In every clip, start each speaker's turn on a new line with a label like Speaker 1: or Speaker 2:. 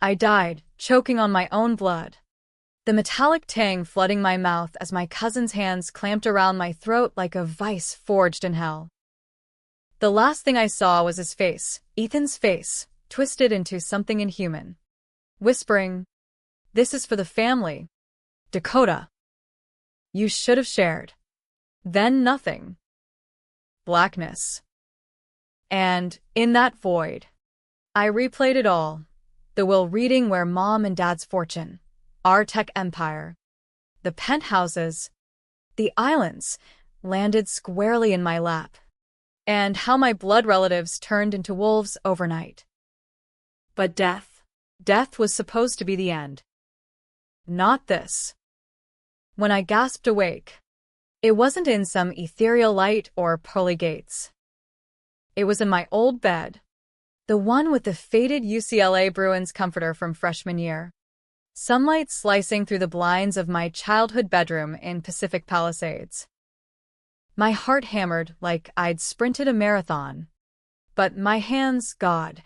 Speaker 1: I died, choking on my own blood. The metallic tang flooding my mouth as my cousin's hands clamped around my throat like a vice forged in hell. The last thing I saw was his face, Ethan's face, twisted into something inhuman. Whispering, "This is for the family. Dakota. You should have shared." Then nothing. Blackness. And, in that void, I replayed it all. The will reading where Mom and Dad's fortune, our tech empire, the penthouses, the islands, landed squarely in my lap. And how my blood relatives turned into wolves overnight. But death was supposed to be the end. Not this. When I gasped awake, it wasn't in some ethereal light or pearly gates. It was in my old bed, the one with the faded UCLA Bruins comforter from freshman year. Sunlight slicing through the blinds of my childhood bedroom in Pacific Palisades. My heart hammered like I'd sprinted a marathon. But my hands, God,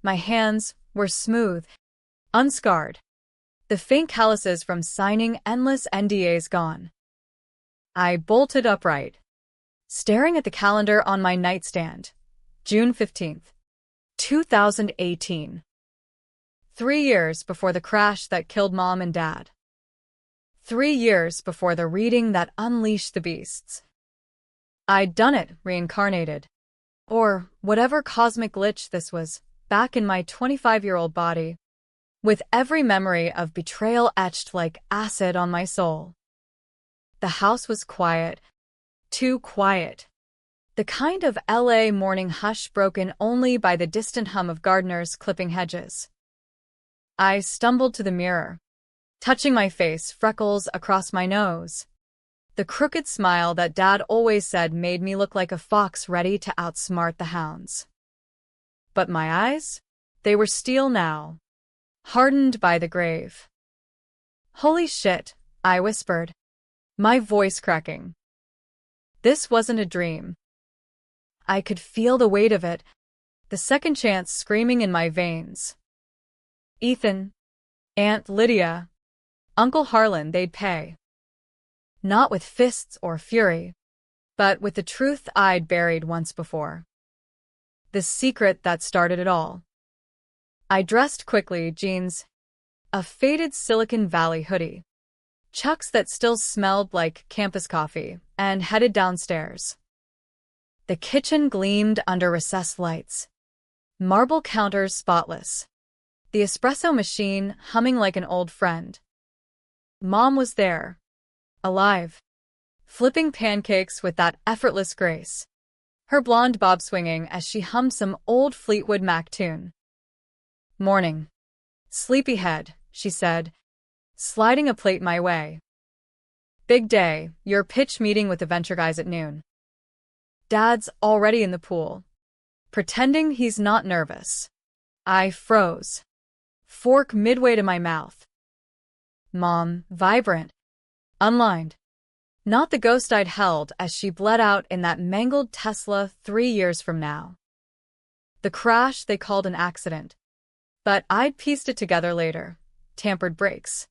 Speaker 1: my hands were smooth, unscarred. The faint calluses from signing endless NDAs gone. I bolted upright, staring at the calendar on my nightstand. June 15th, 2018. 3 years before the crash that killed Mom and Dad. 3 years before the reading that unleashed the beasts. I'd done it, reincarnated. Or whatever cosmic glitch this was, back in my 25-year-old body, with every memory of betrayal etched like acid on my soul. The house was quiet. Too quiet. The kind of LA morning hush broken only by the distant hum of gardeners clipping hedges. I stumbled to the mirror, touching my face, freckles across my nose. The crooked smile that Dad always said made me look like a fox ready to outsmart the hounds. But my eyes? They were steel now, hardened by the grave. "Holy shit," I whispered, my voice cracking. This wasn't a dream. I could feel the weight of it, the second chance screaming in my veins. Ethan, Aunt Lydia, Uncle Harlan, they'd pay. Not with fists or fury, but with the truth I'd buried once before. The secret that started it all. I dressed quickly, jeans, a faded Silicon Valley hoodie, Chucks that still smelled like campus coffee, and headed downstairs. The kitchen gleamed under recessed lights. Marble counters spotless. The espresso machine humming like an old friend. Mom was there, alive, flipping pancakes with that effortless grace, her blonde bob swinging as she hummed some old Fleetwood Mac tune. "Morning. Sleepyhead," she said, sliding a plate my way. "Big day, your pitch meeting with the venture guys at noon." Dad's already in the pool, pretending he's not nervous. I froze, fork midway to my mouth. Mom, vibrant, unlined. Not the ghost I'd held as she bled out in that mangled Tesla 3 years from now. The crash they called an accident, but I'd pieced it together later. Tampered brakes.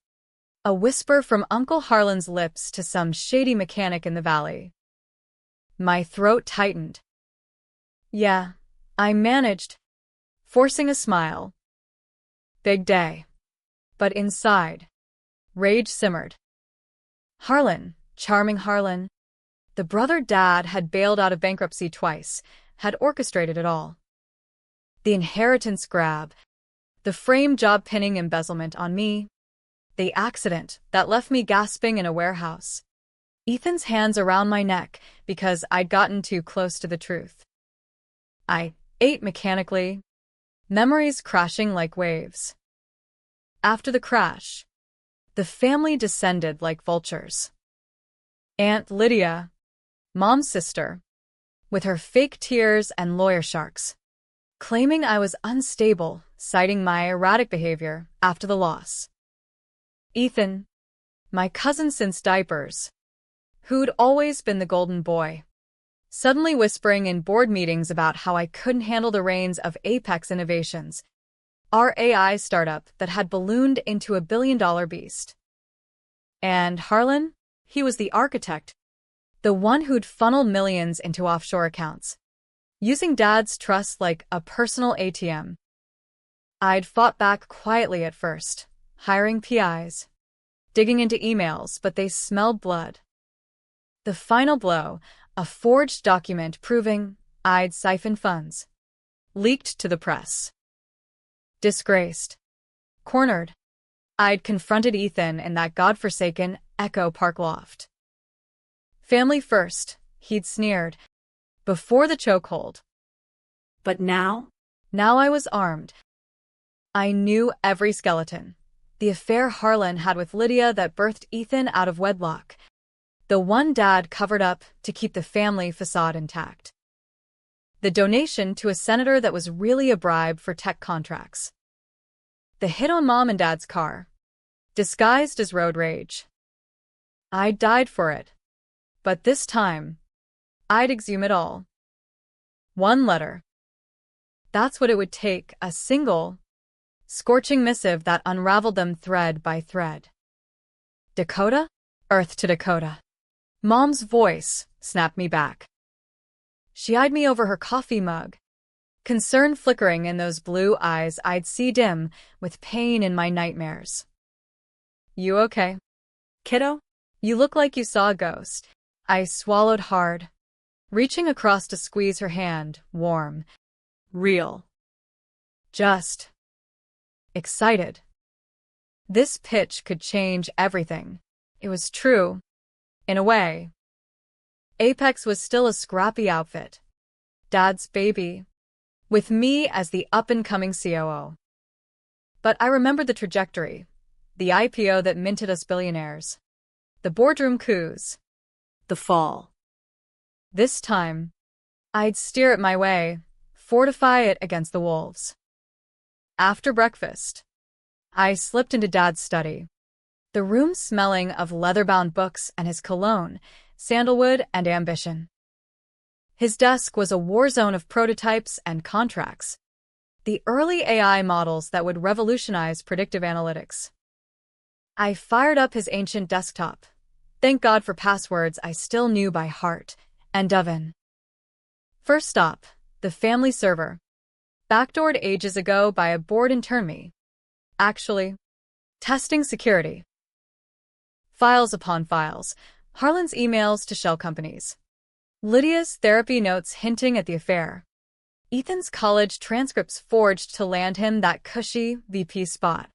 Speaker 1: A whisper from Uncle Harlan's lips to some shady mechanic in the valley. My throat tightened. Yeah, I managed, forcing a smile. Big day. But inside, rage simmered. Harlan, charming Harlan, the brother Dad had bailed out of bankruptcy twice, had orchestrated it all. The inheritance grab, the frame job pinning embezzlement on me, the accident that left me gasping in a warehouse. Ethan's hands around my neck because I'd gotten too close to the truth. I ate mechanically, memories crashing like waves. After the crash, the family descended like vultures. Aunt Lydia, Mom's sister, with her fake tears and lawyer sharks, claiming I was unstable, citing my erratic behavior after the loss. Ethan, my cousin since diapers, who'd always been the golden boy, suddenly whispering in board meetings about how I couldn't handle the reins of Apex Innovations, our AI startup that had ballooned into a billion-dollar beast. And Harlan? He was the architect, the one who'd funneled millions into offshore accounts, using Dad's trust like a personal ATM. I'd fought back quietly at first, hiring PIs, digging into emails, but they smelled blood. The final blow, a forged document proving I'd siphoned funds, leaked to the press. Disgraced. Cornered. I'd confronted Ethan in that godforsaken Echo Park loft. Family first, he'd sneered, before the chokehold.
Speaker 2: But now?
Speaker 1: Now I was armed. I knew every skeleton. The affair Harlan had with Lydia that birthed Ethan out of wedlock. The one Dad covered up to keep the family facade intact. The donation to a senator that was really a bribe for tech contracts. The hit on Mom and Dad's car, disguised as road rage. I died for it. But this time, I'd exhume it all. One letter. That's what it would take, a single, scorching missive that unraveled them thread by thread. Dakota? Earth to Dakota. Mom's voice snapped me back. She eyed me over her coffee mug, concern flickering in those blue eyes I'd see dim with pain in my nightmares. You okay, kiddo? You look like you saw a ghost. I swallowed hard, reaching across to squeeze her hand, warm, real. Just excited. This pitch could change everything. It was true, in a way. Apex was still a scrappy outfit. Dad's baby, with me as the up-and-coming COO. But I remembered the trajectory, the IPO that minted us billionaires, the boardroom coups, the fall. This time, I'd steer it my way, fortify it against the wolves. After breakfast, I slipped into Dad's study, the room smelling of leather-bound books and his cologne, sandalwood and ambition. His desk was a war zone of prototypes and contracts, the early AI models that would revolutionize predictive analytics. I fired up his ancient desktop. Thank God for passwords I still knew by heart, and Devin. First stop, the family server. Backdoored ages ago by a bored internee. Actually, testing security. Files upon files, Harlan's emails to shell companies. Lydia's therapy notes hinting at the affair. Ethan's college transcripts forged to land him that cushy VP spot.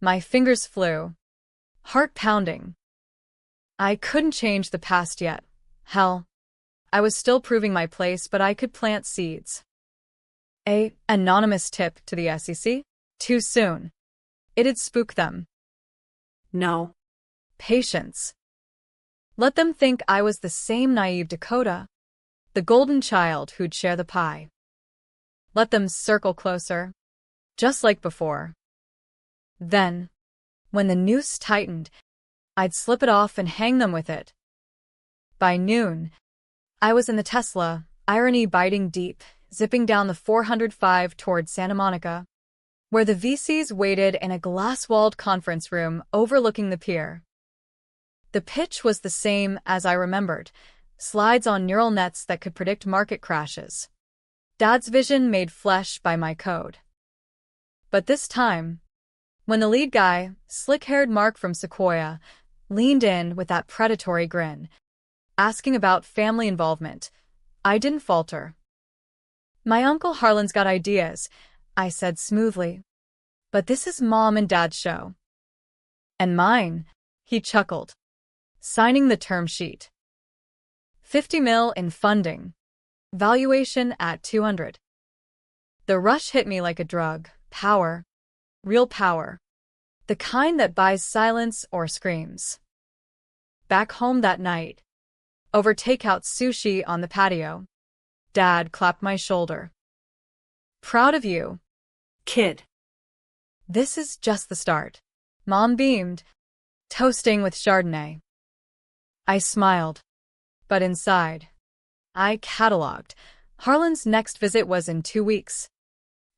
Speaker 1: My fingers flew, heart pounding. I couldn't change the past yet. Hell, I was still proving my place, but I could plant seeds. A anonymous tip to the SEC? Too soon. It'd spook them.
Speaker 2: No.
Speaker 1: Patience. Let them think I was the same naive Dakota, the golden child who'd share the pie. Let them circle closer, just like before. Then, when the noose tightened, I'd slip it off and hang them with it. By noon, I was in the Tesla, irony biting deep, zipping down the 405 toward Santa Monica, where the VCs waited in a glass-walled conference room overlooking the pier. The pitch was the same as I remembered, slides on neural nets that could predict market crashes. Dad's vision made flesh by my code. But this time, when the lead guy, slick-haired Mark from Sequoia, leaned in with that predatory grin, asking about family involvement, I didn't falter. My Uncle Harlan's got ideas, I said smoothly. But this is Mom and Dad's show. And mine, he chuckled, signing the term sheet. 50 mil in funding. Valuation at 200. The rush hit me like a drug. Power. Real power. The kind that buys silence or screams. Back home that night, over takeout sushi on the patio, Dad clapped my shoulder. Proud of you,
Speaker 2: Kid.
Speaker 1: This is just the start. Mom beamed, toasting with Chardonnay. I smiled, but inside, I cataloged. Harlan's next visit was in 2 weeks.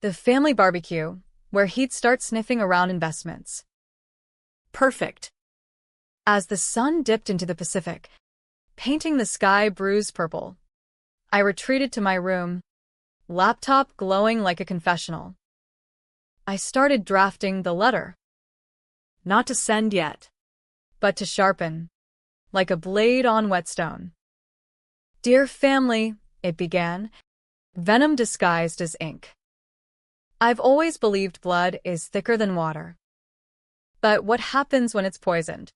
Speaker 1: The family barbecue, where he'd start sniffing around investments.
Speaker 2: Perfect.
Speaker 1: As the sun dipped into the Pacific, painting the sky bruised purple, I retreated to my room, laptop glowing like a confessional. I started drafting the letter.
Speaker 2: Not to send yet.
Speaker 1: But to sharpen, like a blade on whetstone. Dear family, it began, venom disguised as ink. I've always believed blood is thicker than water. But what happens when it's poisoned?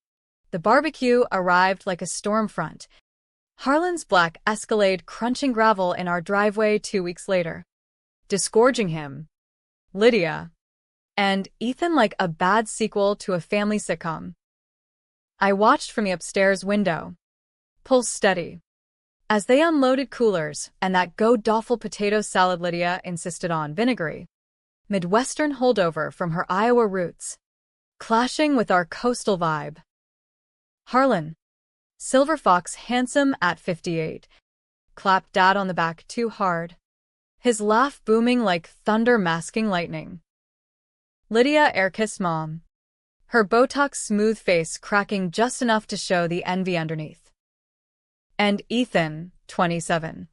Speaker 1: The barbecue arrived like a storm front. Harlan's black Escalade crunching gravel in our driveway 2 weeks later, disgorging him, Lydia, and Ethan like a bad sequel to a family sitcom. I watched from the upstairs window, pulse steady, as they unloaded coolers and that god-awful potato salad Lydia insisted on, vinegary, Midwestern holdover from her Iowa roots, clashing with our coastal vibe. Harlan, Silver Fox handsome at 58, clapped Dad on the back too hard, his laugh booming like thunder masking lightning. Lydia air-kissed Mom, her Botox-smooth face cracking just enough to show the envy underneath. And Ethan, 27,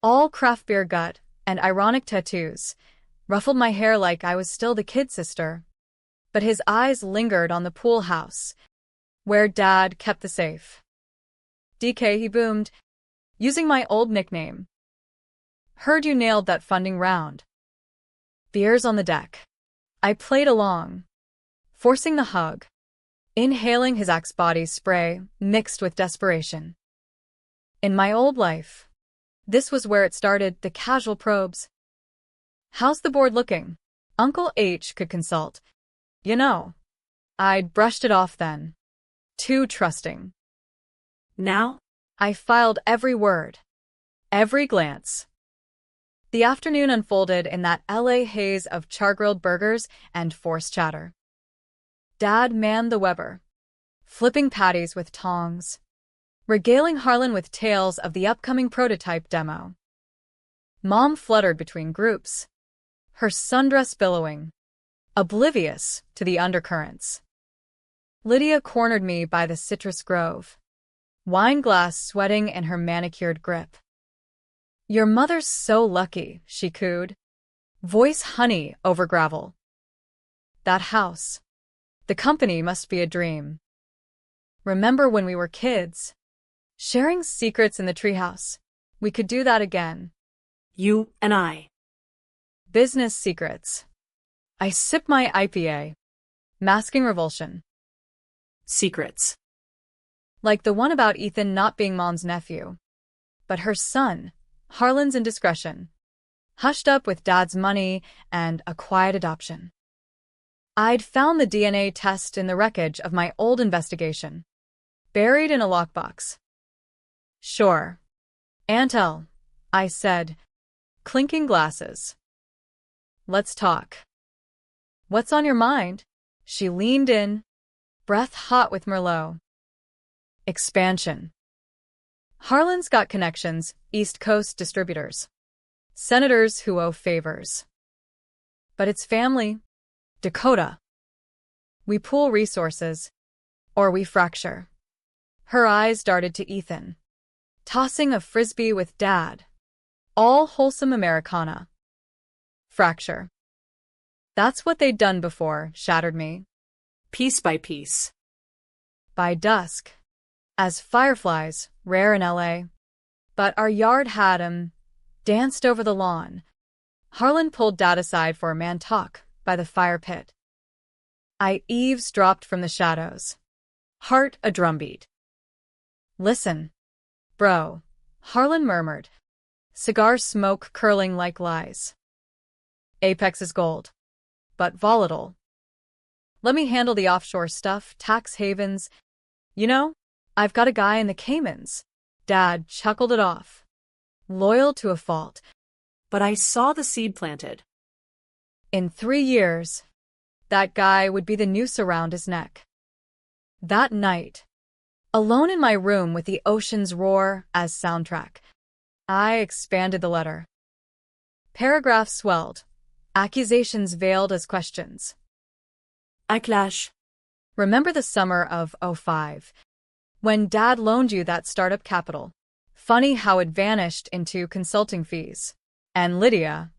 Speaker 1: all craft beer gut and ironic tattoos, ruffled my hair like I was still the kid sister, but his eyes lingered on the pool house, where Dad kept the safe. DK, he boomed, using my old nickname. Heard you nailed that funding round. Beers on the deck. I played along, forcing the hug, inhaling his Axe body spray mixed with desperation. In my old life, this was where it started, the casual probes. How's the board looking? Uncle H could consult. You know, I'd brushed it off then. Too trusting.
Speaker 2: Now?
Speaker 1: I filed every word, every glance. The afternoon unfolded in that LA haze of char-grilled burgers and forced chatter. Dad manned the Weber, flipping patties with tongs, regaling Harlan with tales of the upcoming prototype demo. Mom fluttered between groups, her sundress billowing, oblivious to the undercurrents. Lydia cornered me by the citrus grove, wine glass sweating in her manicured grip. Your mother's so lucky, she cooed, voice honey over gravel. That house, the company must be a dream. Remember when we were kids, sharing secrets in the treehouse? We could do that again.
Speaker 2: You and I.
Speaker 1: Business secrets. I sip my IPA, masking revulsion.
Speaker 2: Secrets.
Speaker 1: Like the one about Ethan not being Mom's nephew, but her son, Harlan's indiscretion, hushed up with Dad's money and a quiet adoption. I'd found the DNA test in the wreckage of my old investigation, buried in a lockbox. Sure. Aunt Elle, I said, clinking glasses. Let's talk. What's on your mind? She leaned in, breath hot with Merlot. Expansion. Harlan's got connections, East Coast distributors. Senators who owe favors. But it's family. Dakota. We pool resources, or we fracture. Her eyes darted to Ethan, tossing a frisbee with Dad. All wholesome Americana. Fracture. That's what they'd done before, shattered me.
Speaker 2: Piece by piece.
Speaker 1: By dusk. As fireflies, rare in LA. But our yard had 'em, danced over the lawn. Harlan pulled Dad aside for a man talk by the fire pit. I eavesdropped from the shadows, heart a drumbeat. Listen, bro, Harlan murmured, cigar smoke curling like lies. Apex is gold, but volatile. Let me handle the offshore stuff, tax havens. You know, I've got a guy in the Caymans. Dad chuckled it off. Loyal to a fault.
Speaker 2: But I saw the seed planted.
Speaker 1: In 3 years, that guy would be the noose around his neck. That night, alone in my room with the ocean's roar as soundtrack, I expanded the letter. Paragraphs swelled, accusations veiled as questions.
Speaker 2: I clash.
Speaker 1: Remember the summer of '05, when Dad loaned you that startup capital? Funny how it vanished into consulting fees. And Lydia,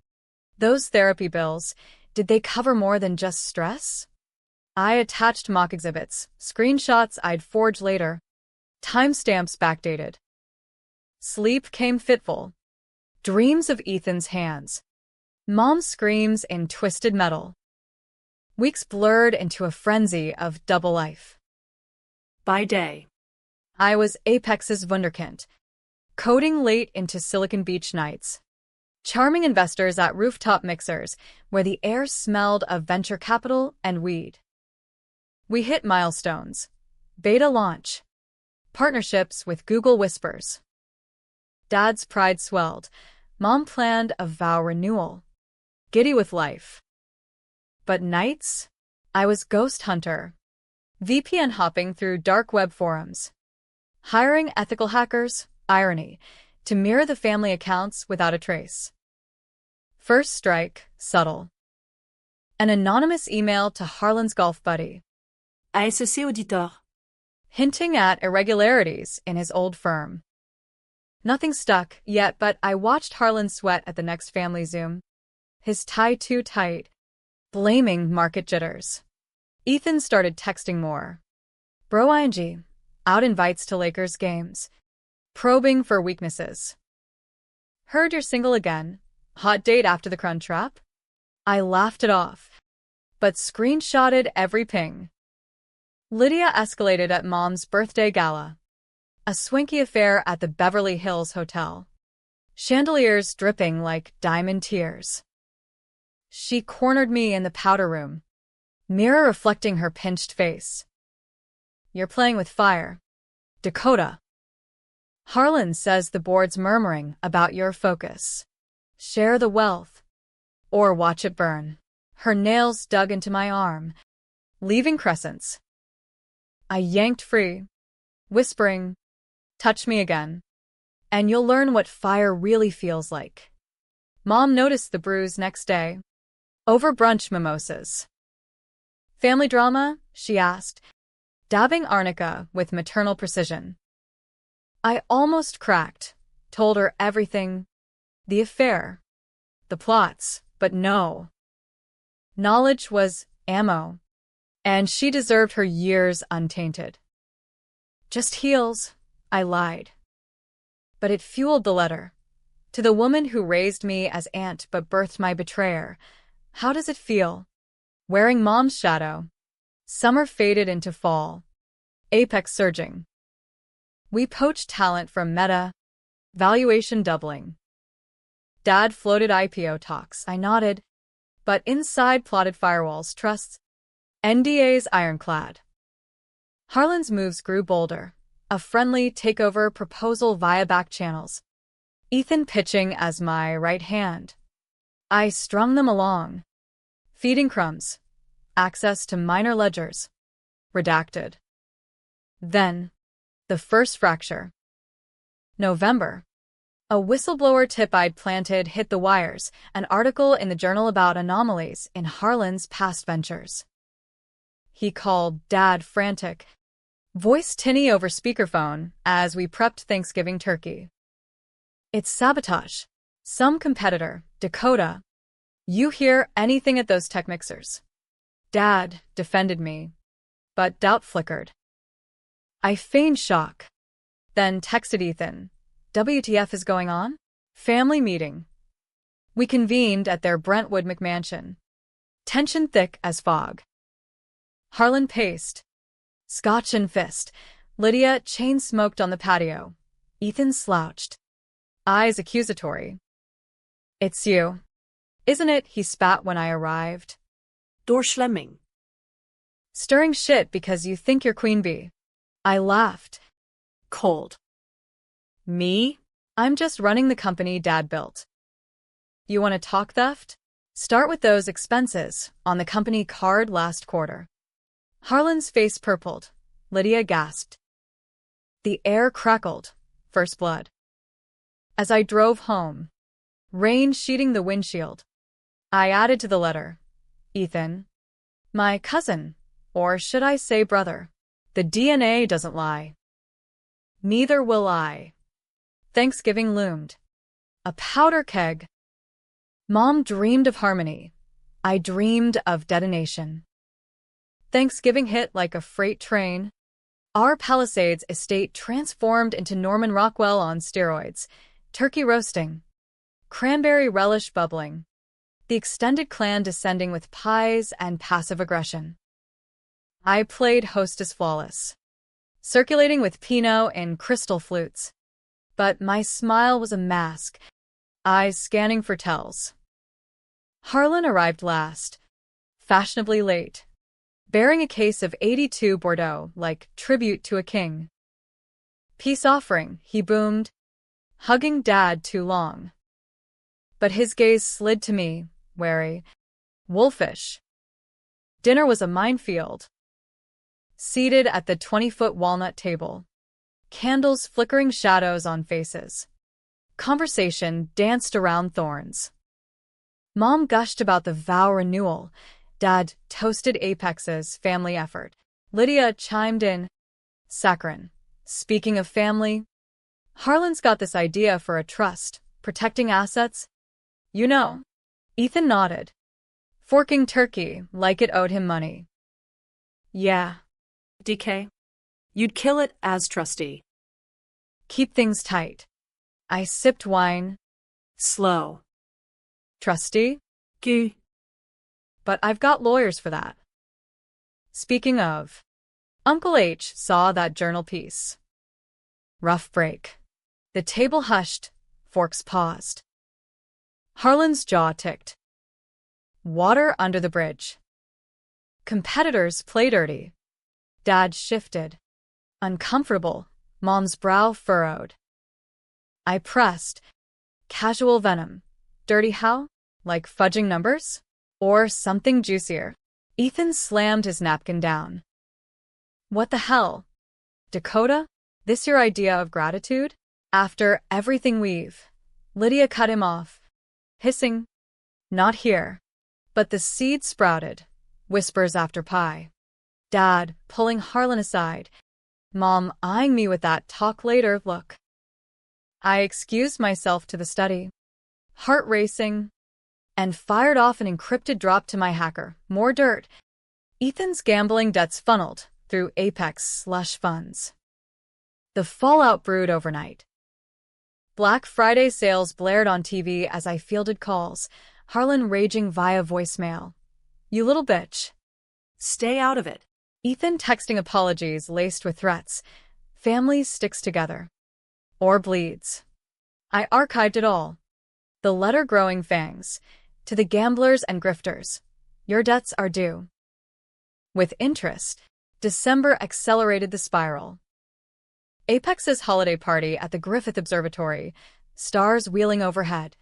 Speaker 1: those therapy bills, did they cover more than just stress? I attached mock exhibits, screenshots I'd forge later, timestamps backdated. Sleep came fitful. Dreams of Ethan's hands. Mom's screams in twisted metal. Weeks blurred into a frenzy of double life.
Speaker 2: By day.
Speaker 1: I was Apex's wunderkind, coding late into Silicon Beach nights, charming investors at rooftop mixers where the air smelled of venture capital and weed. We hit milestones. Beta launch. Partnerships with Google Whispers. Dad's pride swelled. Mom planned a vow renewal. Giddy with life. But nights? I was ghost hunter. VPN hopping through dark web forums. Hiring ethical hackers, irony, to mirror the family accounts without a trace. First strike, subtle. An anonymous email to Harlan's golf buddy.
Speaker 2: ASC auditor.
Speaker 1: Hinting at irregularities in his old firm. Nothing stuck yet, but I watched Harlan sweat at the next family Zoom. His tie too tight, blaming market jitters. Ethan started texting more. Bro ing, out invites to Lakers games. Probing for weaknesses. Heard you're single again. Hot date after the crunch wrap? I laughed it off, but screenshotted every ping. Lydia escalated at Mom's birthday gala. A swanky affair at the Beverly Hills Hotel. Chandeliers dripping like diamond tears. She cornered me in the powder room, mirror reflecting her pinched face. You're playing with fire. Dakota. Harlan says the board's murmuring about your focus. Share the wealth. Or watch it burn. Her nails dug into my arm, leaving crescents. I yanked free, whispering, touch me again, and you'll learn what fire really feels like. Mom noticed the bruise next day. Over brunch mimosas. Family drama? She asked, dabbing arnica with maternal precision. I almost cracked, told her everything. The affair. The plots, but no. Knowledge was ammo, and she deserved her years untainted. Just heels, I lied. But it fueled the letter. To the woman who raised me as aunt but birthed my betrayer. How does it feel? Wearing Mom's shadow. Summer faded into fall. Apex surging. We poached talent from Meta. Valuation doubling. Dad floated IPO talks. I nodded. But inside plotted firewalls, trusts. NDAs ironclad. Harlan's moves grew bolder. A friendly takeover proposal via back channels. Ethan pitching as my right hand. I strung them along. Feeding crumbs. Access to minor ledgers. Redacted. Then, the first fracture. November. A whistleblower tip I'd planted hit the wires, an article in the journal about anomalies in Harlan's past ventures. He called Dad frantic. Voice tinny over speakerphone as we prepped Thanksgiving turkey. It's sabotage. Some competitor, Dakota. You hear anything at those tech mixers? Dad defended me, but doubt flickered. I feigned shock, then texted Ethan. WTF is going on? Family meeting. We convened at their Brentwood McMansion. Tension thick as fog. Harlan paced. Scotch and fist. Lydia chain-smoked on the patio. Ethan slouched. Eyes accusatory. It's you. Isn't it? He spat when I arrived.
Speaker 2: Doorschlemming.
Speaker 1: Stirring shit because you think you're queen bee. I laughed.
Speaker 2: Cold.
Speaker 1: Me? I'm just running the company Dad built. You want to talk theft? Start with those expenses on the company card last quarter. Harlan's face purpled. Lydia gasped. The air crackled. First blood. As I drove home, rain sheeting the windshield. I added to the letter. Ethan. My cousin. Or should I say brother? The DNA doesn't lie. Neither will I. Thanksgiving loomed. A powder keg. Mom dreamed of harmony. I dreamed of detonation. Thanksgiving hit like a freight train. Our Palisades estate transformed into Norman Rockwell on steroids. Turkey roasting. Cranberry relish bubbling. The extended clan descending with pies and passive aggression. I played hostess flawless, circulating with Pinot in crystal flutes. But my smile was a mask, eyes scanning for tells. Harlan arrived last, fashionably late, bearing a case of 82 Bordeaux like tribute to a king. Peace offering, he boomed, hugging Dad too long. But his gaze slid to me, wary, wolfish. Dinner was a minefield. Seated at the 20-foot walnut table, candles flickering shadows on faces. Conversation danced around thorns. Mom gushed about the vow renewal. Dad toasted Apex's family effort. Lydia chimed in. Saccharine. Speaking of family, Harlan's got this idea for a trust, protecting assets. You know. Ethan nodded, forking turkey like it owed him money. Yeah.
Speaker 2: DK. You'd kill it as trustee.
Speaker 1: Keep things tight. I sipped wine.
Speaker 2: Slow.
Speaker 1: Trustee?
Speaker 2: Gu.
Speaker 1: But I've got lawyers for that. Speaking of, Uncle H saw that journal piece. Rough break. The table hushed, forks paused. Harlan's jaw ticked. Water under the bridge. Competitors play dirty. Dad shifted. Uncomfortable, Mom's brow furrowed. I pressed. Casual venom. Dirty how? Like fudging numbers? Or something juicier? Ethan slammed his napkin down. What the hell? Dakota? This your idea of gratitude? After everything we've... Lydia cut him off, hissing. Not here. But the seed sprouted. Whispers after pie. Dad, pulling Harlan aside. Mom eyeing me with that talk later look. I excused myself to the study, heart racing, and fired off an encrypted drop to my hacker. More dirt. Ethan's gambling debts funneled through Apex slush funds. The fallout brewed overnight. Black Friday sales blared on TV as I fielded calls, Harlan raging via voicemail. You little bitch.
Speaker 2: Stay out of it.
Speaker 1: Ethan texting apologies laced with threats. Family sticks together. Or bleeds. I archived it all. The letter growing fangs. To the gamblers and grifters. Your debts are due. With interest, December accelerated the spiral. Apex's holiday party at the Griffith Observatory, stars wheeling overhead.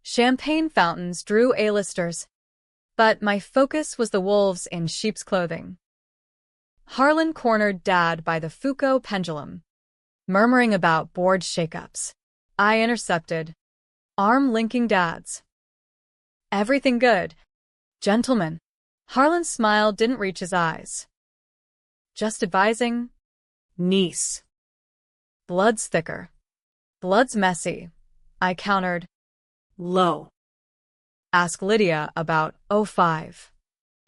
Speaker 1: Champagne fountains drew A-listers. But my focus was the wolves in sheep's clothing. Harlan cornered Dad by the Foucault pendulum, murmuring about board shakeups. I intercepted, arm linking Dad's. Everything good, gentlemen. Harlan's smile didn't reach his eyes. Just advising.
Speaker 2: Niece.
Speaker 1: Blood's thicker. Blood's messy. I countered.
Speaker 2: Low.
Speaker 1: Ask Lydia about 05.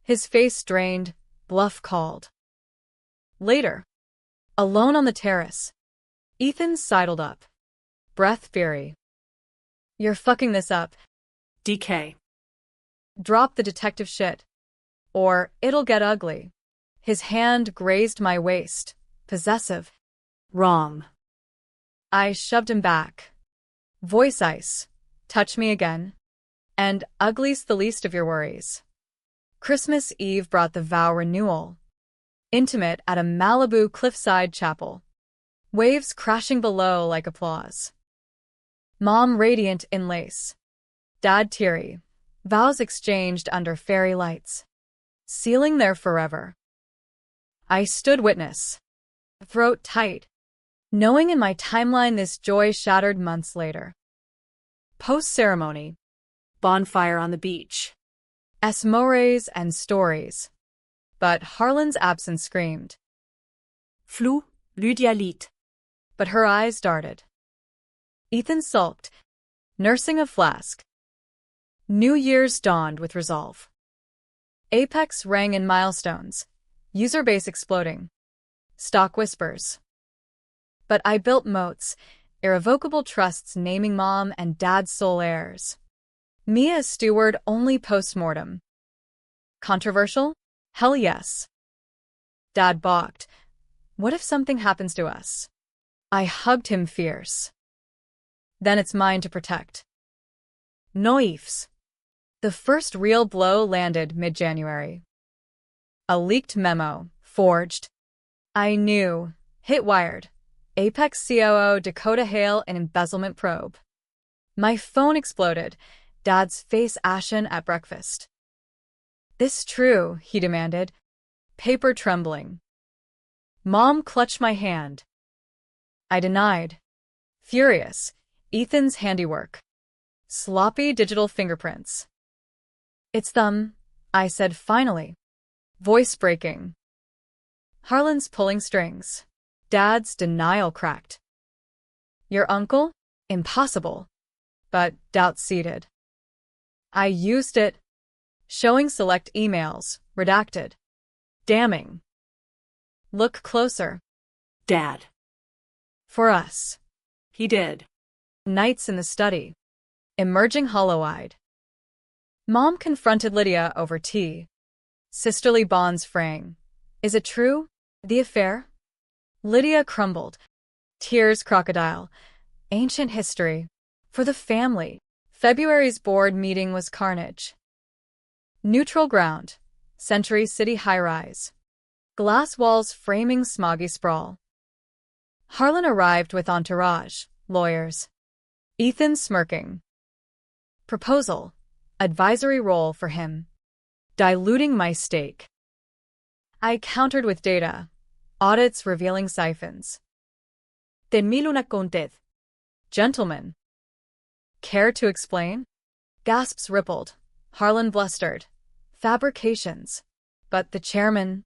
Speaker 1: His face strained, bluff called. Later. Alone on the terrace. Ethan sidled up. Breath fiery. You're fucking this up.
Speaker 2: DK.
Speaker 1: Drop the detective shit. Or it'll get ugly. His hand grazed my waist, possessive.
Speaker 2: Wrong.
Speaker 1: I shoved him back. Voice ice. Touch me again. And ugly's the least of your worries. Christmas Eve brought the vow renewal. Intimate at a Malibu cliffside chapel. Waves crashing below like applause. Mom radiant in lace. Dad teary. Vows exchanged under fairy lights. Sealing their forever. I stood witness. Throat tight. Knowing in my timeline this joy shattered months later. Post-ceremony.
Speaker 2: Bonfire on the beach.
Speaker 1: Esmores and stories. But Harlan's absence screamed.
Speaker 2: Flu, Lydia Lied.
Speaker 1: But her eyes darted. Ethan sulked, nursing a flask. New Year's dawned with resolve. Apex rang in milestones, user base exploding. Stock whispers. But I built moats, irrevocable trusts naming mom and dad's sole heirs. Mia steward only post-mortem. Controversial? Hell yes. Dad balked. What if something happens to us? I hugged him fierce. Then it's mine to protect. No ifs. The first real blow landed mid-January. A leaked memo, forged. I knew. Hit wired. Apex COO Dakota Hale an embezzlement probe. My phone exploded, Dad's face ashen at breakfast. This true, he demanded, paper trembling. Mom clutched my hand. I denied. Furious, Ethan's handiwork. Sloppy digital fingerprints. It's them, I said finally. Voice breaking. Harlan's pulling strings. Dad's denial cracked. Your uncle? Impossible. But doubt seated. I used it. Showing select emails, redacted. Damning. Look closer.
Speaker 2: Dad.
Speaker 1: For us.
Speaker 2: He did.
Speaker 1: Nights in the study. Emerging hollow-eyed. Mom confronted Lydia over tea. Sisterly bonds fraying. Is it true? The affair? Lydia crumbled. Tears crocodile. Ancient history. For the family. February's board meeting was carnage. Neutral ground. Century City high-rise. Glass walls framing smoggy sprawl. Harlan arrived with entourage, lawyers. Ethan smirking. Proposal. Advisory role for him. Diluting my stake. I countered with data. Audits revealing siphons. Tenmil una contez. Gentlemen. Care to explain? Gasps rippled. Harlan blustered. Fabrications. But the chairman,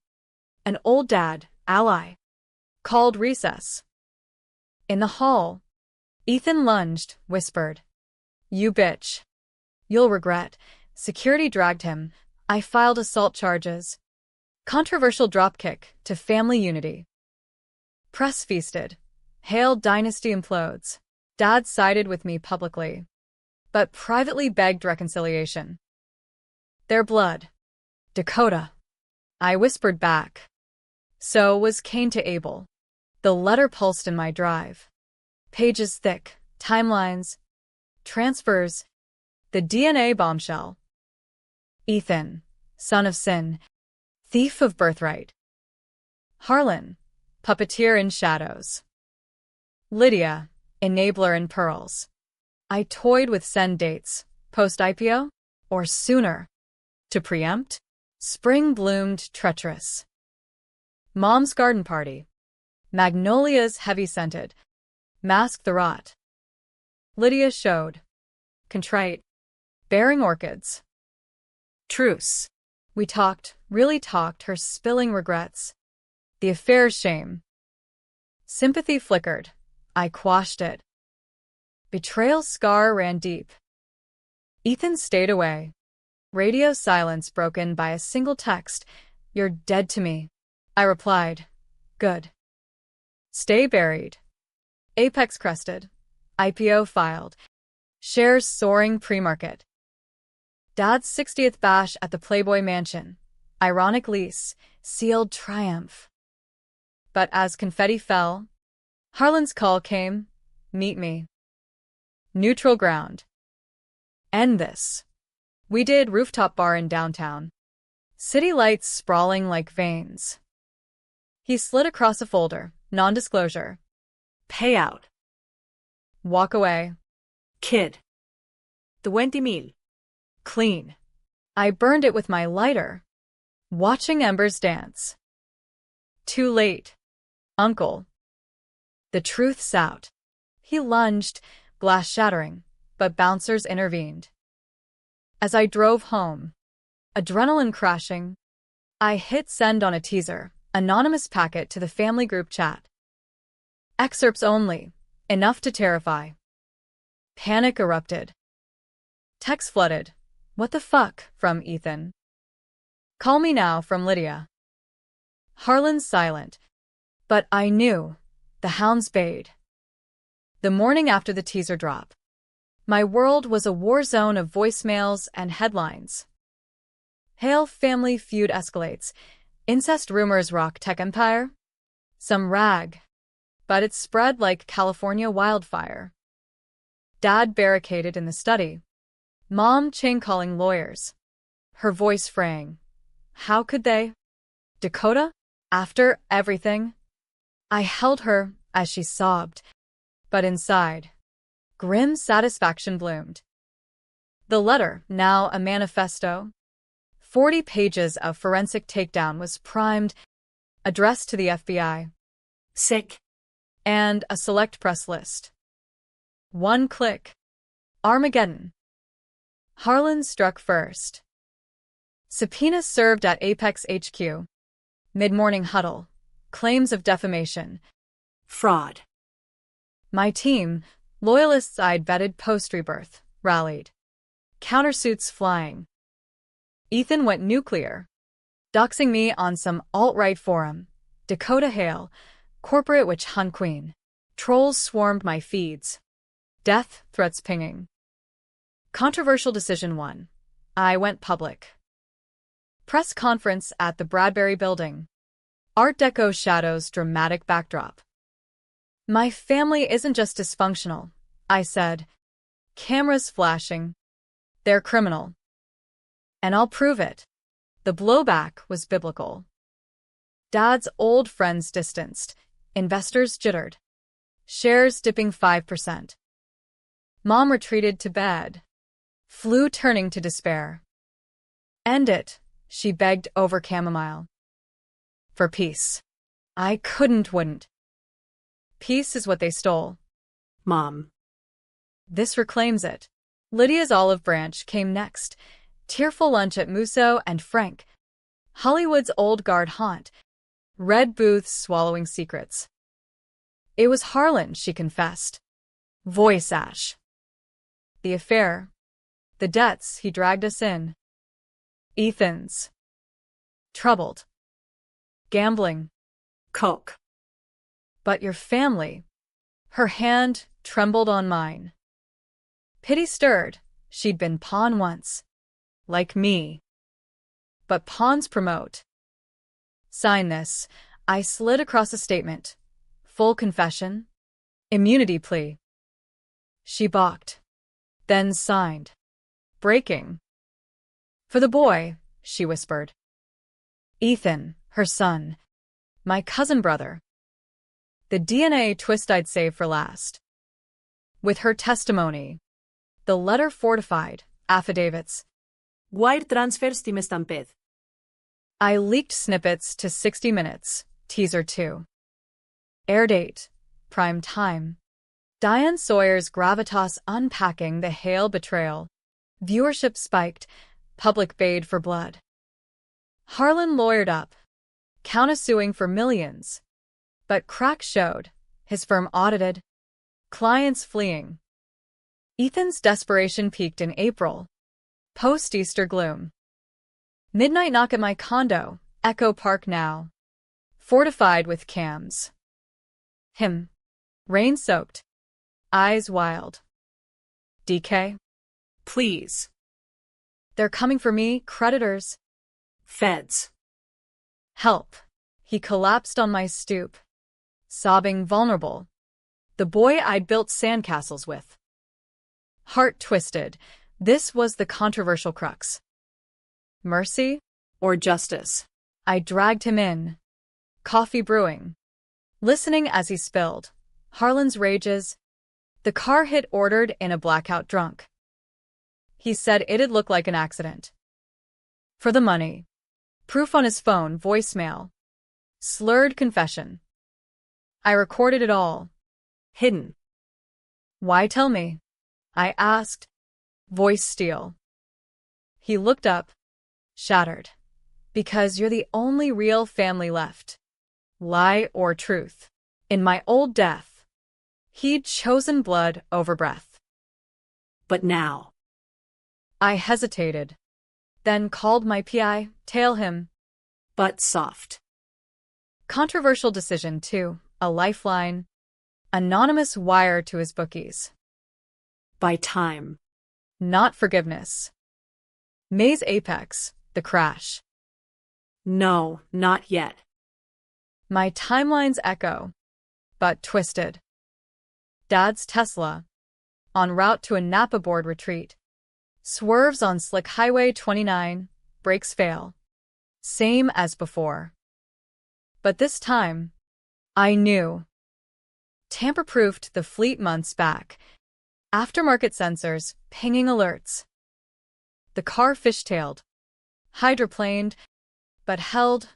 Speaker 1: an old dad, ally, called recess. In the hall, Ethan lunged, whispered. You bitch. You'll regret. Security dragged him. I filed assault charges. Controversial dropkick to family unity. Press feasted. Hale dynasty implodes. Dad sided with me publicly, but privately begged reconciliation. Their blood. Dakota. I whispered back. So was Cain to Abel. The letter pulsed in my drive. Pages thick, timelines, transfers, the DNA bombshell. Ethan, son of sin, thief of birthright. Harlan, puppeteer in shadows. Lydia, enabler in pearls. I toyed with send dates, post-IPO, or sooner. To preempt, spring bloomed treacherous. Mom's garden party. Magnolias heavy-scented. Masked the rot. Lydia showed. Contrite. Bearing orchids. Truce. We talked, really talked, her spilling regrets. The affair's shame. Sympathy flickered. I quashed it. Betrayal's scar ran deep. Ethan stayed away. Radio silence broken by a single text. You're dead to me. I replied. Good. Stay buried. Apex crested. IPO filed. Shares soaring pre-market. Dad's 60th bash at the Playboy Mansion. Ironic lease. Sealed triumph. But as confetti fell, Harlan's call came. Meet me. Neutral ground. End this. We did rooftop bar in downtown. City lights sprawling like veins. He slid across a folder. Non-disclosure.
Speaker 2: Payout.
Speaker 1: Walk away.
Speaker 2: Kid. 20,000.
Speaker 1: Clean. I burned it with my lighter. Watching embers dance. Too late. Uncle. The truth's out. He lunged, glass shattering, but bouncers intervened. As I drove home, adrenaline crashing, I hit send on a teaser, anonymous packet to the family group chat. Excerpts only, enough to terrify. Panic erupted. Text flooded. What the fuck, from Ethan. Call me now, from Lydia. Harlan's silent. But I knew. The hounds bayed. The morning after the teaser drop, my world was a war zone of voicemails and headlines. Hale family feud escalates. Incest rumors rock tech empire. Some rag. But it spread like California wildfire. Dad barricaded in the study. Mom chain-calling lawyers. Her voice fraying. How could they? Dakota? After everything? I held her as she sobbed. But inside, grim satisfaction bloomed. The letter, now a manifesto, 40 pages of forensic takedown, was primed, addressed to the FBI.
Speaker 2: Sick.
Speaker 1: And a select press list. One click. Armageddon. Harlan struck first. Subpoena served at Apex HQ. Mid-morning huddle. Claims of defamation.
Speaker 2: Fraud.
Speaker 1: My team, loyalists I'd vetted post-rebirth, rallied. Countersuits flying. Ethan went nuclear. Doxing me on some alt-right forum. Dakota Hale, corporate witch hunt queen. Trolls swarmed my feeds. Death threats pinging. Controversial decision 1. I went public. Press conference at the Bradbury Building. Art Deco shadows dramatic backdrop. My family isn't just dysfunctional, I said. Cameras flashing. They're criminal. And I'll prove it. The blowback was biblical. Dad's old friends distanced. Investors jittered. Shares dipping 5%. Mom retreated to bed. Flu turning to despair. End it, she begged over chamomile. For peace. I wouldn't. Peace is what they stole.
Speaker 2: Mom.
Speaker 1: This reclaims it. Lydia's olive branch came next. Tearful lunch at Musso and Frank. Hollywood's old guard haunt. Red booths swallowing secrets. It was Harlan, she confessed. Voice ash. The affair. The debts he dragged us in. Ethan's. Troubled. Gambling.
Speaker 2: Coke.
Speaker 1: But your family. Her hand trembled on mine. Pity stirred. She'd been pawn once. Like me. But pawns promote. Sign this. I slid across a statement. Full confession. Immunity plea. She balked. Then signed. Breaking. For the boy, she whispered. Ethan, her son. My cousin brother. The DNA twist I'd save for last. With her testimony. The letter fortified. Affidavits.
Speaker 2: Wire transfers team Stampede.
Speaker 1: I leaked snippets to 60 Minutes, teaser 2. Air date. Prime time. Diane Sawyer's gravitas unpacking the Hale betrayal. Viewership spiked. Public bayed for blood. Harlan lawyered up. Countersuing for millions. But cracks showed. His firm audited. Clients fleeing. Ethan's desperation peaked in April. Post-Easter gloom. Midnight knock at my condo, Echo Park now. Fortified with cams. Him. Rain-soaked. Eyes wild. DK?
Speaker 2: Please.
Speaker 1: They're coming for me, creditors.
Speaker 2: Feds.
Speaker 1: Help. He collapsed on my stoop. Sobbing vulnerable. The boy I'd built sandcastles with. Heart twisted. This was the controversial crux. Mercy?
Speaker 2: Or justice.
Speaker 1: I dragged him in. Coffee brewing. Listening as he spilled. Harlan's rages. The car hit ordered in a blackout drunk. He said it'd look like an accident. For the money. Proof on his phone, voicemail. Slurred confession. I recorded it all.
Speaker 2: Hidden.
Speaker 1: Why tell me? I asked. Voice steel. He looked up, shattered. Because you're the only real family left. Lie or truth. In my old death, he'd chosen blood over breath.
Speaker 2: But now.
Speaker 1: I hesitated, then called my PI, tail him.
Speaker 2: But soft.
Speaker 1: Controversial decision, too. A lifeline. Anonymous wire to his bookies.
Speaker 2: By time.
Speaker 1: Not forgiveness. May's apex, the crash.
Speaker 2: No, not yet.
Speaker 1: My timeline's echo, but twisted. Dad's Tesla, en route to a Napa board retreat, swerves on slick Highway 29, brakes fail. Same as before. But this time, I knew. Tamper-proofed the fleet months back. Aftermarket sensors, pinging alerts. The car fishtailed, hydroplaned, but held,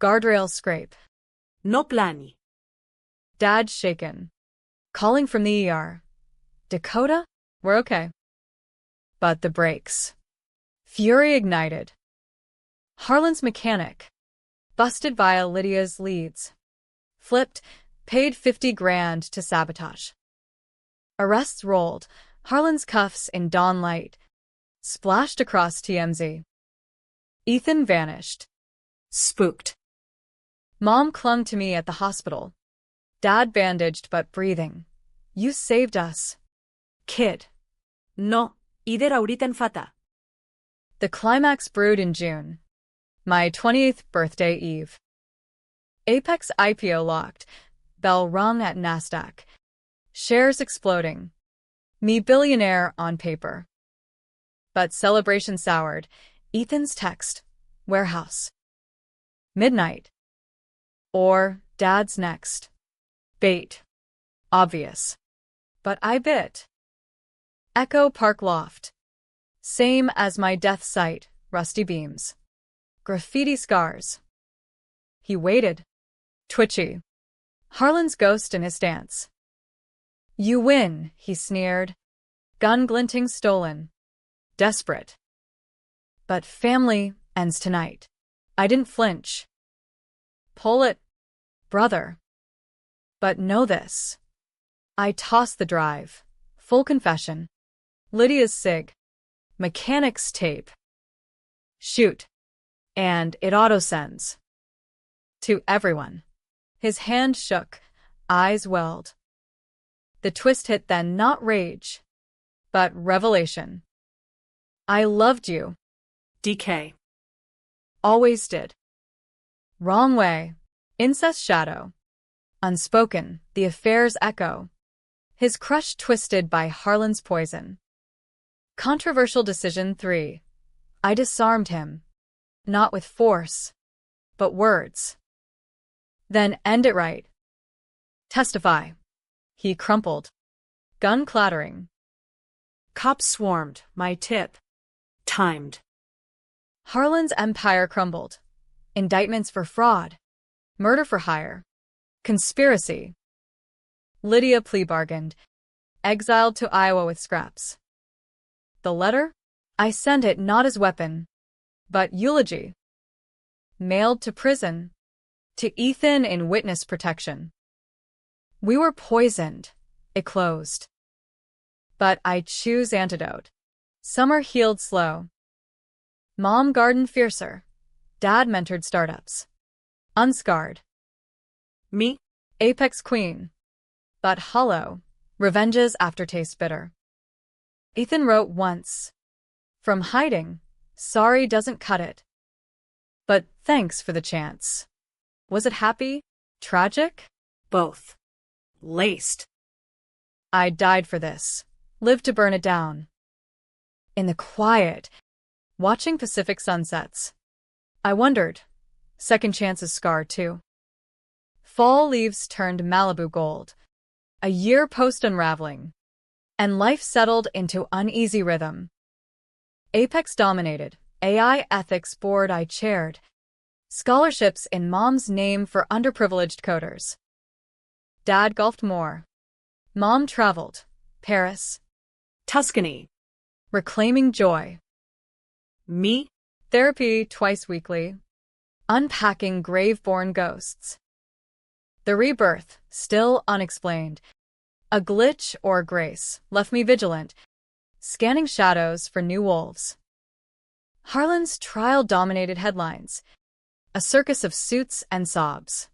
Speaker 1: guardrail scrape.
Speaker 2: No plani.
Speaker 1: Dad shaken. Calling from the ER. Dakota? We're okay. But the brakes. Fury ignited. Harlan's mechanic. Busted via Lydia's leads. Flipped, paid $50,000 to sabotage. Arrests rolled, Harlan's cuffs in dawn light. Splashed across TMZ. Ethan vanished.
Speaker 2: Spooked.
Speaker 1: Mom clung to me at the hospital. Dad bandaged but breathing. You saved us. Kid.
Speaker 2: No, ider ahorita en fata.
Speaker 1: The climax brewed in June. My 28th birthday eve. Apex IPO locked. Bell rung at Nasdaq. Shares exploding. Me billionaire on paper. But celebration soured. Ethan's text. Warehouse. Midnight. Or Dad's next. Bait. Obvious. But I bit. Echo Park loft. Same as my death site, rusty beams. Graffiti scars. He waited. Twitchy. Harlan's ghost in his stance. You win, he sneered. Gun glinting stolen. Desperate. But family ends tonight. I didn't flinch. Pull it, brother. But know this. I tossed the drive. Full confession. Lydia's sig. Mechanic's tape. Shoot. And it auto-sends. To everyone. His hand shook. Eyes welled. The twist hit then, not rage, but revelation. I loved you.
Speaker 2: DK.
Speaker 1: Always did. Wrong way. Incest shadow. Unspoken, the affair's echo. His crush twisted by Harlan's poison. Controversial decision 3. I disarmed him. Not with force, but words. Then end it right. Testify. He crumpled. Gun clattering.
Speaker 2: Cops swarmed. My tip. Timed.
Speaker 1: Harlan's empire crumbled. Indictments for fraud. Murder for hire. Conspiracy. Lydia plea bargained. Exiled to Iowa with scraps. The letter? I sent it not as weapon, but eulogy. Mailed to prison. To Ethan in witness protection. We were poisoned. It closed. But I choose antidote. Summer healed slow. Mom garden fiercer. Dad mentored startups. Unscarred.
Speaker 2: Me?
Speaker 1: Apex queen. But hollow. Revenge's aftertaste bitter. Ethan wrote once. From hiding. Sorry doesn't cut it. But thanks for the chance. Was it happy? Tragic?
Speaker 2: Both. Laced.
Speaker 1: I died for this. Lived to burn it down. In the quiet, watching Pacific sunsets. I wondered. Second chances scarred too. Fall leaves turned Malibu gold. A year post-unraveling. And life settled into uneasy rhythm. Apex dominated. AI ethics board I chaired. Scholarships in Mom's name for underprivileged coders. Dad golfed more. Mom traveled. Paris.
Speaker 2: Tuscany.
Speaker 1: Reclaiming joy.
Speaker 2: Me?
Speaker 1: Therapy twice weekly. Unpacking grave-born ghosts. The rebirth, still unexplained. A glitch or grace left me vigilant, scanning shadows for new wolves. Harlan's trial dominated headlines. A circus of suits and sobs.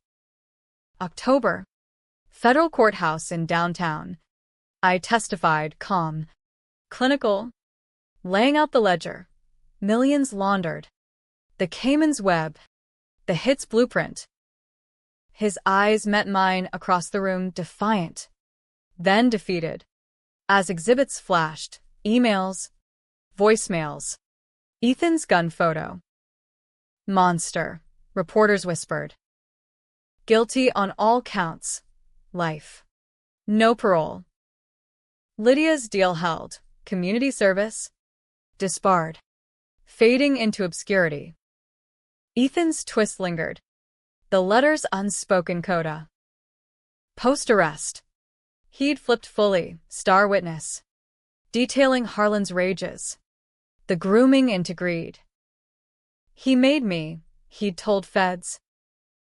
Speaker 1: October. Federal courthouse in downtown. I testified, calm, clinical, laying out the ledger. Millions laundered. The Cayman's web. The hit's blueprint. His eyes met mine across the room, defiant, then defeated. As exhibits flashed, emails, voicemails, Ethan's gun photo. Monster, reporters whispered. Guilty on all counts. Life. No parole. Lydia's deal held. Community service. Disbarred. Fading into obscurity. Ethan's twist lingered. The letter's unspoken coda. Post-arrest. He'd flipped fully, star witness. Detailing Harlan's rages. The grooming into greed. He made me, he'd told feds.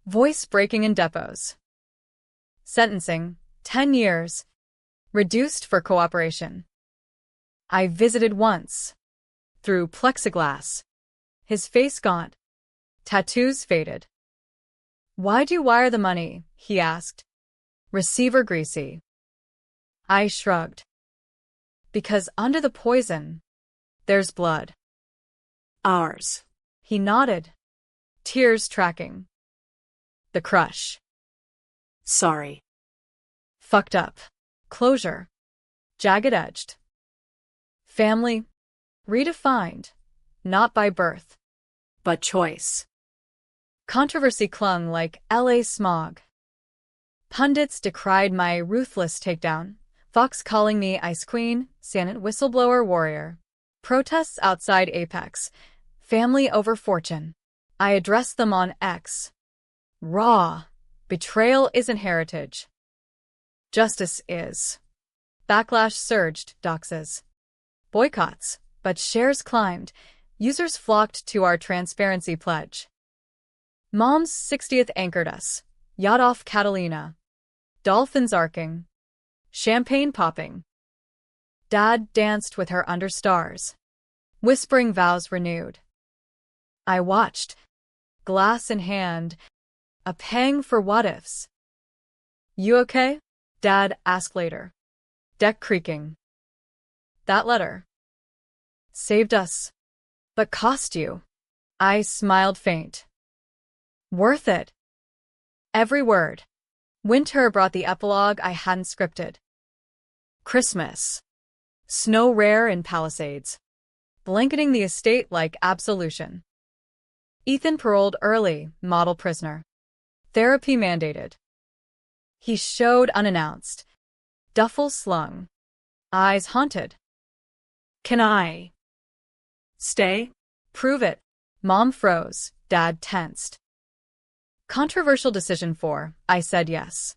Speaker 1: Voice breaking in depots. Sentencing, 10 years. Reduced for cooperation. I visited once. Through plexiglass. His face gaunt. Tattoos faded. Why'd you wire the money? He asked. Receiver greasy. I shrugged. Because under the poison, there's blood.
Speaker 2: Ours.
Speaker 1: He nodded. Tears tracking. The crush.
Speaker 2: Sorry.
Speaker 1: Fucked up. Closure. Jagged-edged. Family. Redefined. Not by birth.
Speaker 2: But choice.
Speaker 1: Controversy clung like LA smog. Pundits decried my ruthless takedown. Fox calling me Ice Queen, Sanit whistleblower warrior. Protests outside Apex. Family over fortune. I addressed them on X. Raw. Betrayal isn't heritage. Justice is. Backlash surged, doxes. Boycotts, but shares climbed. Users flocked to our transparency pledge. Mom's 60th anchored us. Yacht off Catalina. Dolphins arcing. Champagne popping. Dad danced with her under stars. Whispering vows renewed. I watched. Glass in hand. A pang for what-ifs. You okay? Dad asked later. Deck creaking. That letter. Saved us. But cost you. I smiled faint. Worth it. Every word. Winter brought the epilogue I hadn't scripted. Christmas. Snow rare in Palisades. Blanketing the estate like absolution. Ethan paroled early, model prisoner. Therapy mandated. He showed unannounced. Duffel slung. Eyes haunted.
Speaker 2: Can I stay?
Speaker 1: Prove it. Mom froze. Dad tensed. Controversial decision for, I said yes.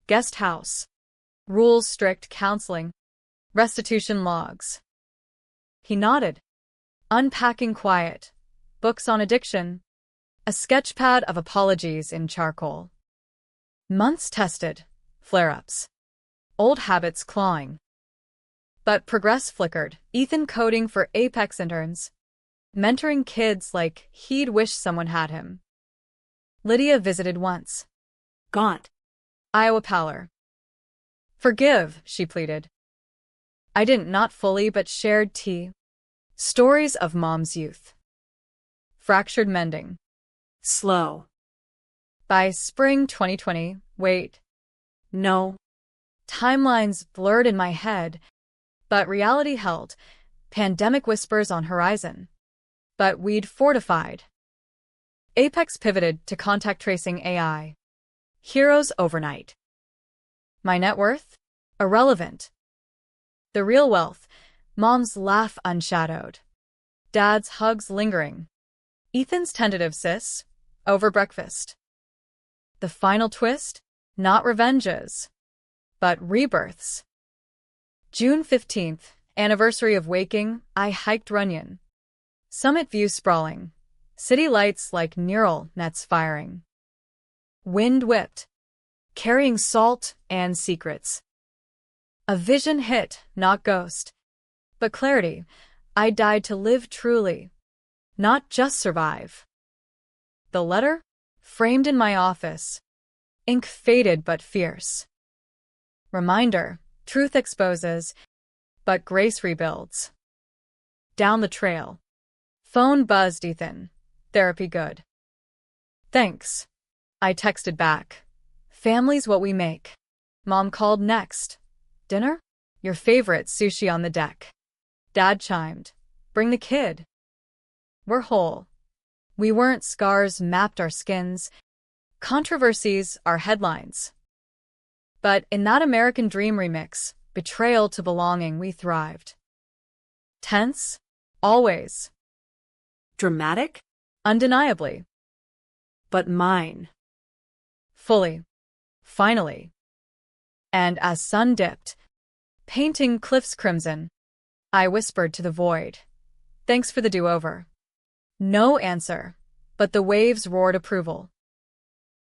Speaker 1: Guest house. Rules strict counseling. Restitution logs. He nodded. Unpacking quiet. Books on addiction. A sketchpad of apologies in charcoal. Months tested. Flare-ups. Old habits clawing. But progress flickered. Ethan coding for Apex interns. Mentoring kids like he'd wish someone had him. Lydia visited once.
Speaker 2: Gaunt.
Speaker 1: Iowa pallor. Forgive, she pleaded. I didn't, not fully, but shared tea. Stories of Mom's youth. Fractured mending.
Speaker 2: Slow.
Speaker 1: By spring 2020, wait.
Speaker 2: No.
Speaker 1: Timelines blurred in my head, but reality held. Pandemic whispers on horizon. But we'd fortified. Apex pivoted to contact tracing AI. Heroes overnight. My net worth? Irrelevant. The real wealth, Mom's laugh unshadowed. Dad's hugs lingering. Ethan's tentative sis, over breakfast. The final twist? Not revenges, but rebirths. June 15th, anniversary of waking, I hiked Runyon. Summit view sprawling. City lights like neural nets firing. Wind whipped, carrying salt and secrets. A vision hit, not ghost, but clarity. I died to live truly, not just survive. The letter? Framed in my office. Ink faded but fierce. Reminder, truth exposes, but grace rebuilds. Down the trail. Phone buzzed Ethan. Therapy good. Thanks. I texted back. Family's what we make. Mom called next. Dinner? Your favorite sushi on the deck. Dad chimed. Bring the kid. We're whole. We weren't scars mapped our skins. Controversies are headlines. But in that American Dream remix, betrayal to belonging, we thrived. Tense? Always.
Speaker 2: Dramatic?
Speaker 1: Undeniably.
Speaker 2: But mine.
Speaker 1: Fully. Finally. And as sun dipped, painting cliffs crimson, I whispered to the void, thanks for the do-over. No answer, but the waves roared approval.